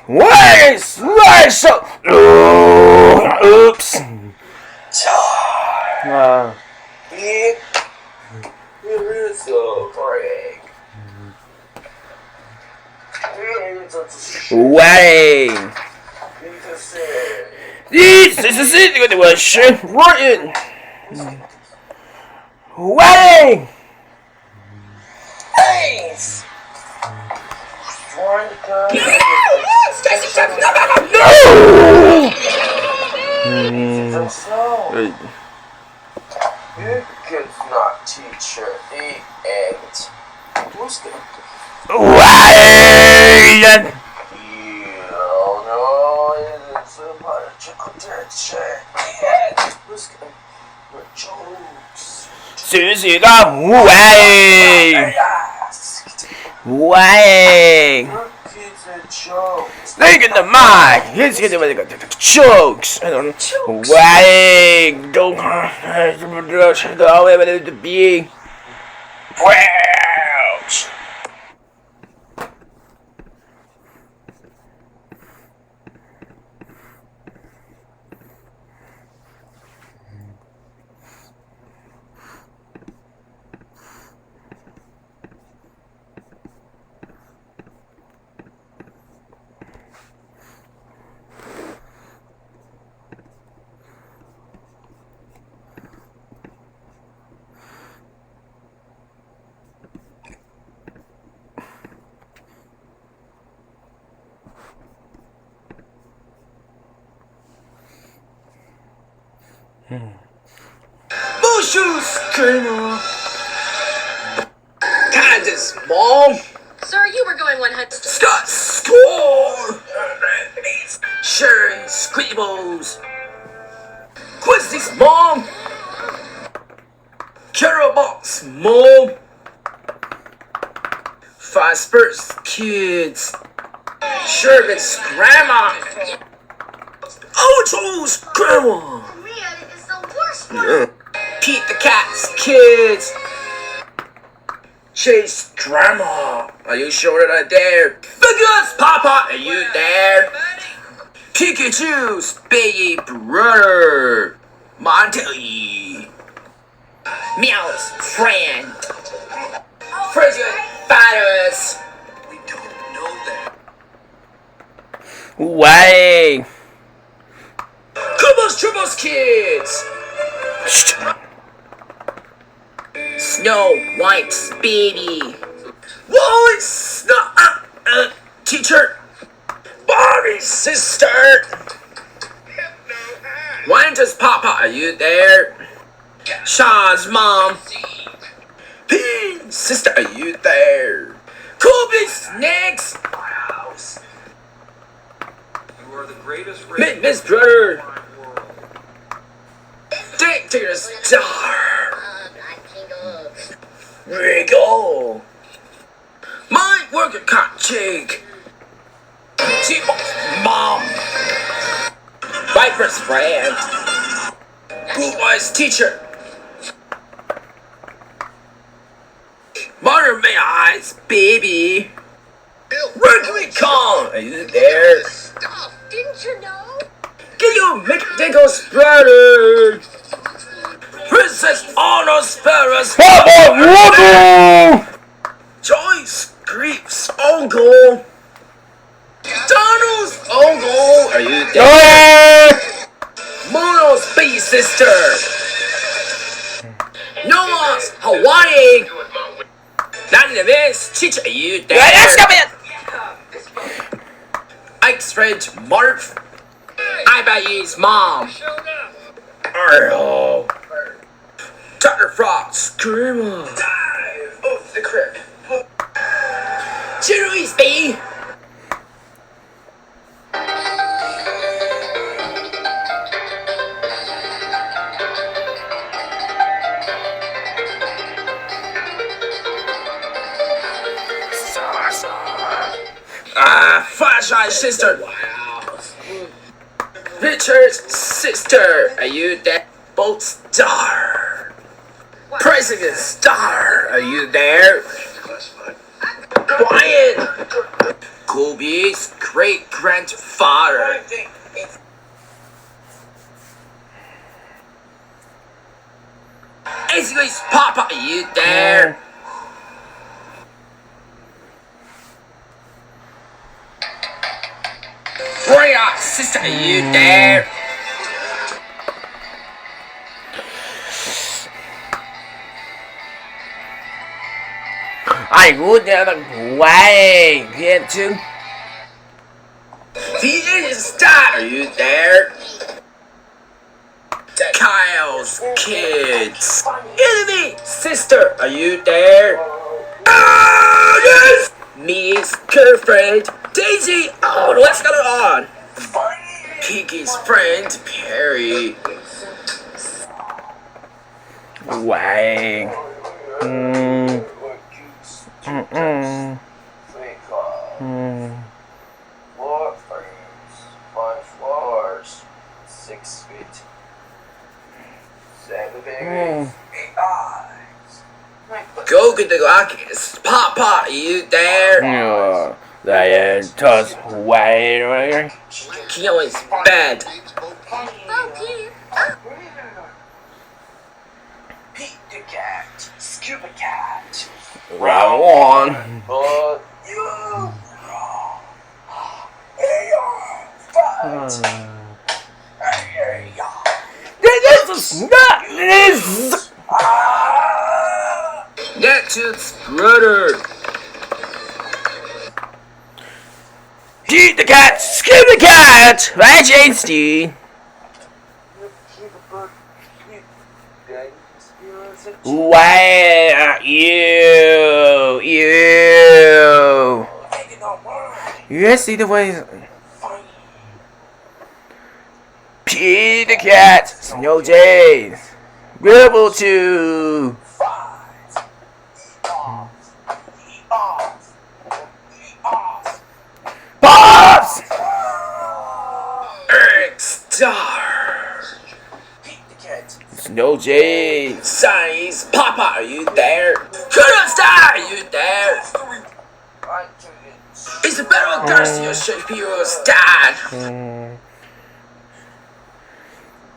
What is Slideshow? Oops. Wedding. This is it. What was written? Wedding. Thanks. No. You cannot teach her the act. Who's gonna Wedding. you know it's a lot of chocolate shit. Who's gonna jokes? 是是个wedding. Wedding. Kids are jokes. Look at the mic. He's getting the jokes. I don't know. Wedding. Don't go away with the being. Ouch. Bonjour, Colonel. Candace, Mom. Sir, you were going 100. Scott, score. Sharon, scribbles. Quincy's Mom. Carol Box, Mom. Five Spurs, kids. Sherman's grandma. Ocho's grandma. Korea is the worst one. Pete the Cat's kids. Chase grandma. Are you sure that I'm there? Figures Papa, are you there? Pikachu's baby brother. Monty. Meow's friend. Frigid fathers. We don't know that. Wedding. Kubos Tribbles kids. Snow White's baby. Whoa, it's not teacher. Bobby's sister. Wanda's Papa, are you there? Shaw's mom. Pete's sister, are you there? Kobe's next. You are the greatest Miss brother. Dictator's star. Regal. My worker cat chick. T-Box mom. Viper's friend. Blue Eyes teacher. Mother May Eyes baby. Mercury Kong, are you there? Stop! Didn't you know? Can you make Dinkle's brother? Princess Anna Sparrow's Joyce Creep's uncle. Donald's uncle, are you there? Mono's big sister. Noah's Hawaii. None of this, teacher, are you there? Ike's friend Marv. Ibaye's mom. Earl. Dr. Frog's grandma. Dive off the crib. Cherry's baby. Flashlight sister. Wow. Richard's sister. Are you there? Bolt Star. President Star. Are you there? Brian. Kobe's great-grandfather. It's Papa, are you there? Dora, sister, are you there? I would never way get to. The star, are you there? Kyle's kids. Enemy, sister, are you there? Ah, yes! Me's girlfriend, Daisy. Oh, what's going on? Pinky's friend, Perry. Way. Four frames, 5 floors, 6 feet, 7 fingers, 8 eyes. Go get the Rockets. Papa, are you there? Yeah, that toss way. Keo is bed. Oh, Pete. Pete the cat, Scuba cat. Round one. But you wrong. Hey, fight. Hey, This is not this. Get to brother. Eat the cat, skin the cat. Right, Jane Steve. Wow, you. You see the way. Pete the cat, Snow Jays, Rebel 2. Pops! Eric Star. Snow Jays. Size. Papa, are you there? Colonel Star, are you there? Isabella Garcia Shapiro's dad.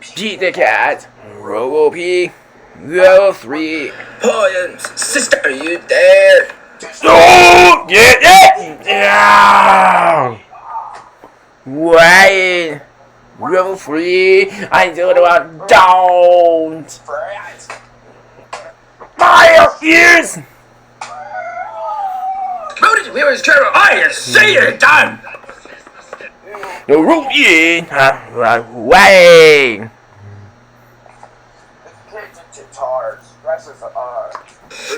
Pete the cat, Robo P, Rebel 3. Poems. Sister, are you there? Oh, yeah. Wait. Rebel 3. I do it about don't. My ears. Moody Viewers Channel, I see it done. The root in. Way.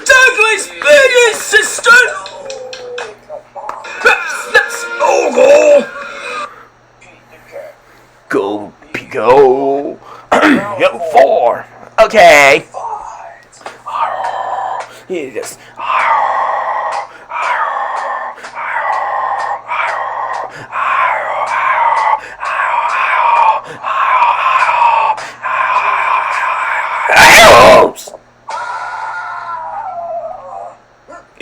Douglas, baby sister. Let's Go, Pico. Go 4. Okay. He just.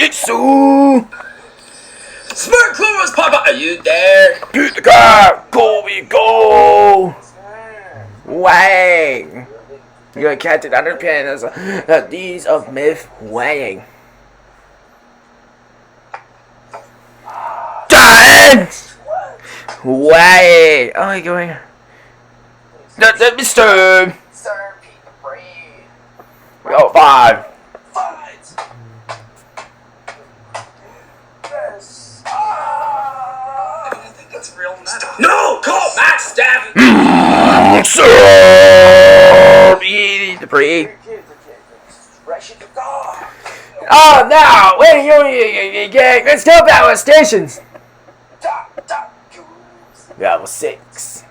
It's so. Smart Clovers, Papa, are you there? Get the car. Go, we go. Wang. You're captain underpins. These of myth weighing. Done. Way. Oh, you're going. Let me stir. Sir Pete the Brave. Oh, 5. Yes. That's real meta. No, call Matt Staff. Sir. Eat the pre. Rush it to God. Oh no! Wait, you get. Let's go back to stations. Level 6.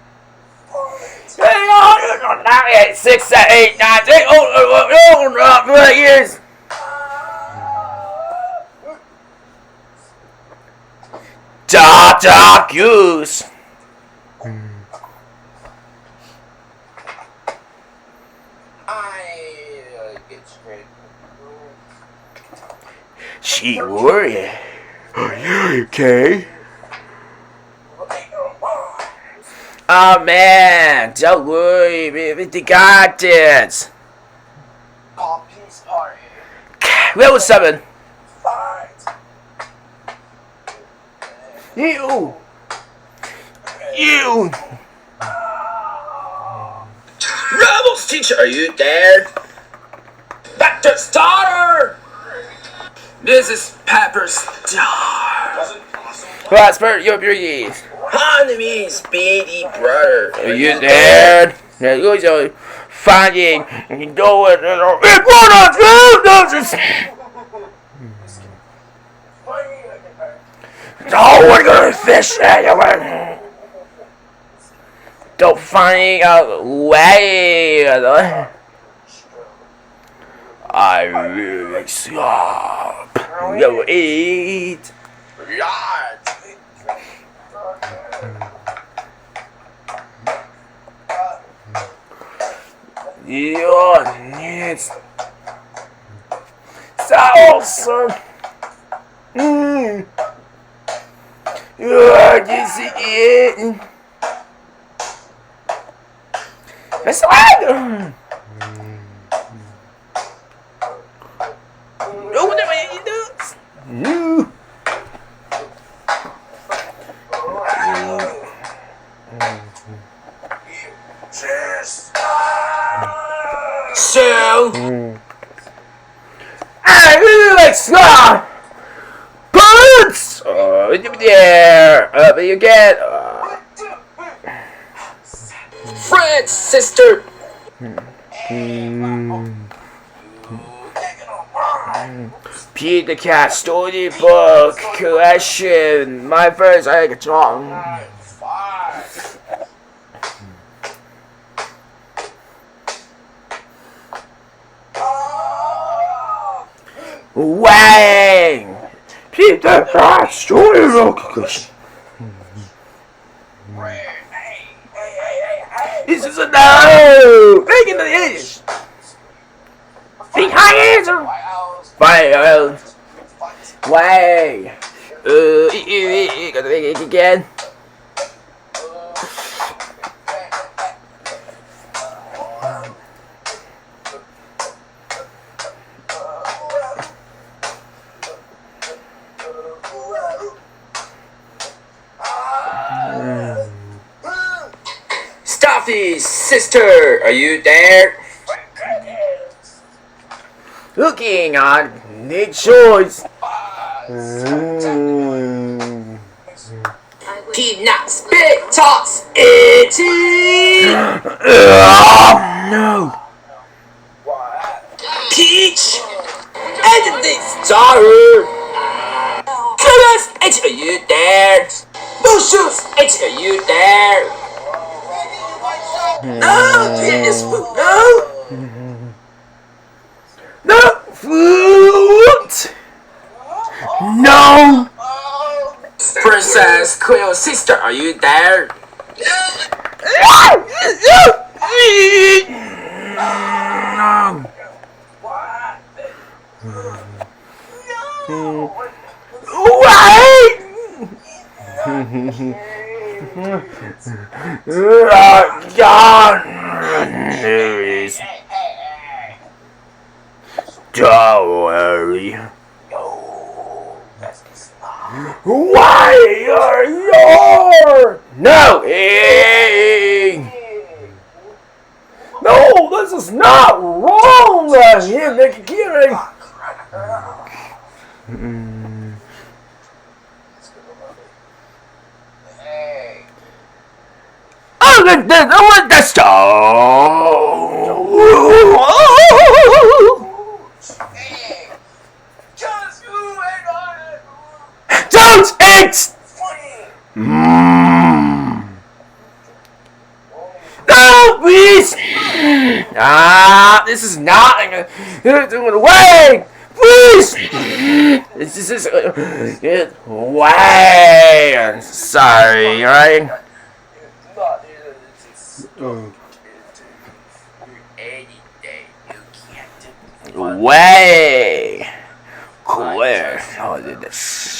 6, 7, 8, 9, 10. Oh, years. Dark Goose. I get straight. She worried. Are you okay? Oh man, don't worry, we got this. Call peace party. Level 7. Fight. You. Rebels teacher, are you there? Dr. Starter! This is Pepper Star. Prosper, your breeze. Honey, Speedy brother. Are you there? Now you are finding and going. Oh, we're gonna fish anyway. Don't find a way. I really stop. You eat. Your needs so awesome. This is it. That's right. Oh, whatever you do. So, I really like Scar. Boots. There. But you get. Fred's sister. Pete the Cat Storybook Collection. My first I like a song. Wang! Pete the Cat Storybook Collection. This is a no! Making the ish! Think high answer! Fire! Way! Gotta make it again. Stuffy's sister, are you there? Looking on Nick Choice. Peanut spit toss itchy. No. Peach and the daughter. Colors, are you there? Lucius, are you there? No, Penis food, no. No fruit. No. Princess Quill's sister, are you there? God. Don't worry. Why are you? No. No, this is not wrong. You make a kidding. Oh, that's don't eat! No, please! This is not way! Please! This is way! Sorry, alright? Way! Clear. Oh, this.